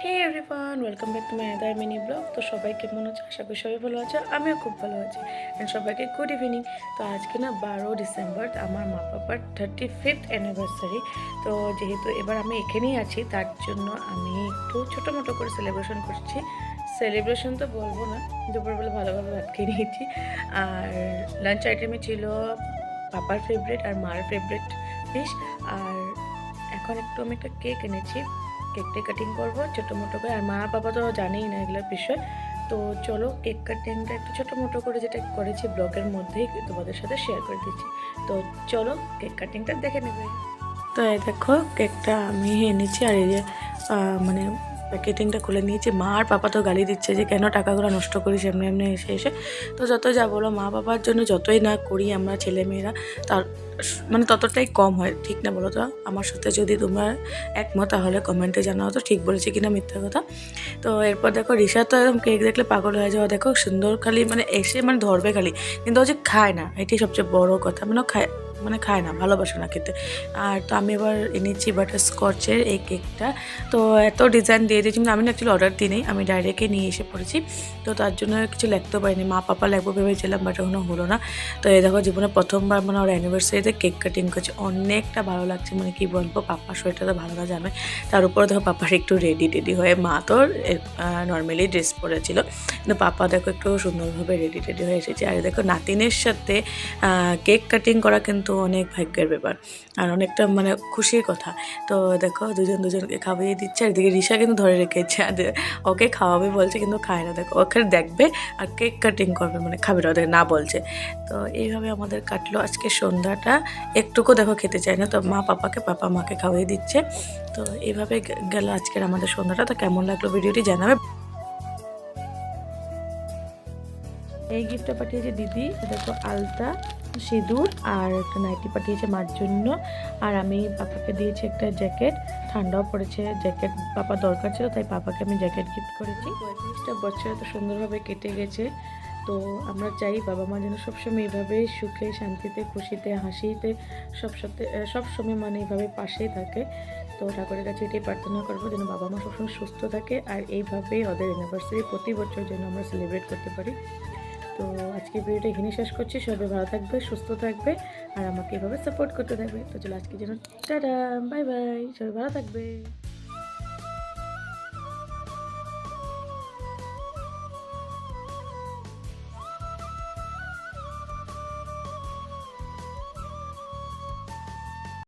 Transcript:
Hey everyone, welcome back to my other mini blog. তো সবাই কেমন আছে? আশা করি সবাই ভালো আছে, আমিও খুব ভালো আছি। অ্যান্ড সবাইকে গুড ইভিনিং। তো আজকে না 12 ডিসেম্বর আমার মা বাবার 35th অ্যানিভার্সারি। তো যেহেতু এবার আমি এখানেই আছি, তার জন্য আমি একটু ছোটো মোটো করে সেলিব্রেশন করছি। সেলিব্রেশন তো বলবো না, দুপুরবেলা ভালোভাবে ভাত খেয়ে নিয়েছি। আর লাঞ্চ আইটেমে ছিল পাপার ফেভারিট আর মার ফেভারিট ডিশ। আর এখন একটু আমি একটা কেক এনেছি, কেকটা কাটিং করবো ছোটো মোটো করে। আর মা বাবা তো জানেই না এগুলোর বিষয়। তো চলো কেক কাটিংটা একটু ছোটো মোটো করে যেটা করেছি ব্লগের মধ্যেই তোমাদের সাথে শেয়ার করে দিচ্ছি। তো চলো কেক কাটিংটা দেখে নেবে। তো এই দেখো কেকটা আমি এনেছি, আর এই যে মানে প্যাকেটিংটা খুলে নিয়েছি। মা আর পাপা তো গালি দিচ্ছে যে কেন টাকাগুলো নষ্ট করিস এমনি এমনি এসে এসে। তো যত যা বলো, মা বাবার জন্য যতই না করি আমরা ছেলেমেয়েরা, তার মানে ততটাই কম হয়, ঠিক না বলো? তো আমার সাথে যদি তোমরা একমত তাহলে কমেন্টে জানাও তো ঠিক বলেছি কিনা মিথ্যা কথা। তো এরপর দেখো রিশা তো একদম কেক দেখলে পাগল হয়ে যাওয়া। দেখো সুন্দর, খালি মানে এসে মানে ধরবে খালি, কিন্তু ও যে খায় না, এটাই সবচেয়ে বড় কথা। খায় না, ভালোবাসে না খেতে। আর তো আমি এবার এনেছি বাটার স্কচের এই কেকটা। তো এত ডিজাইন দিয়ে দিয়েছি, মানে আমি না অ্যাকচুয়ালি অর্ডার দিই নেই, আমি ডাইরেক্টই নিয়ে এসে পড়েছি। তো তার জন্য কিছু লিখতে পারিনি, মা পাপা লাগবে ভেবেছিলাম, বাট এখনো হলো না। তো এই দেখো জীবনে প্রথমবার মানে ওর অ্যানিভার্সারিতে কেক কাটিং করছে, অনেকটা ভালো লাগছে। মানে কি বলবো, পাপার শরীরটা তো ভালো না জানে, তার উপরে দেখো পাপার একটু রেডি টেডি হয়ে, মা তো নর্মালি ড্রেস পরেছিল, কিন্তু পাপা দেখো একটু সুন্দরভাবে রেডি টেডি হয়ে এসেছে। আর দেখো নাতিনের সাথে কেক কাটিং করা কিন্তু অনেক ভাগ্যের ব্যাপার, আর অনেকটা মানে খুশির কথা। তো দেখো দুজনকে খাওয়িয়ে দিচ্ছে, আর এদিকে রিশা কিন্তু ধরে রেখেছে, আর ওকে খাওয়াবে বলছে কিন্তু খায় না। দেখো ওকে দেখবে আর কেক কাটিং করবে, মানে খাবে না, ওদের না বলছে। তো এইভাবে আমাদের কাটলো আজকে সন্ধ্যাটা। একটুকু দেখো খেতে চায় না, তো মা পাপাকে, পাপা মাকে খাওয়িয়ে দিচ্ছে। তো এইভাবে গেল আজকের আমাদের সন্ধ্যাটা। তো কেমন লাগলো ভিডিওটি জানাবে। এই গিফটটা পাঠিয়েছে দিদি, দেখো আলতা, সিঁদুর আর একটা নাইটি পাঠিয়েছে মার জন্য। আর আমি পাপাকে দিয়েছি একটা জ্যাকেট, ঠান্ডাও পড়েছে, জ্যাকেট পাপা দরকার ছিল, তাই পাপাকে আমি জ্যাকেট গিফট করেছি। 35টা বছর তো সুন্দরভাবে কেটে গেছে। তো আমরা চাই বাবা মা যেন সবসময় এইভাবেই সুখে শান্তিতে খুশিতে হাসিতে সবসময় মানে এইভাবে পাশেই থাকে। তো ঠাকুরের কাছে এটাই প্রার্থনা করবো যেন বাবা মা সবসময় সুস্থ থাকে, আর এইভাবেই ওদের অ্যানিভার্সারি প্রতি বছর যেন আমরা সেলিব্রেট করতে পারি। তো আজকে ভিডিওটা এখানে শেষ করছি। সবাই ভালো থাকবে, সুস্থ থাকবে, আর আমাকে এভাবে সাপোর্ট করতে থাকবে। তো চলো আজকে যেন টাটা, বাই বাই, সবাই ভালো থাকবে।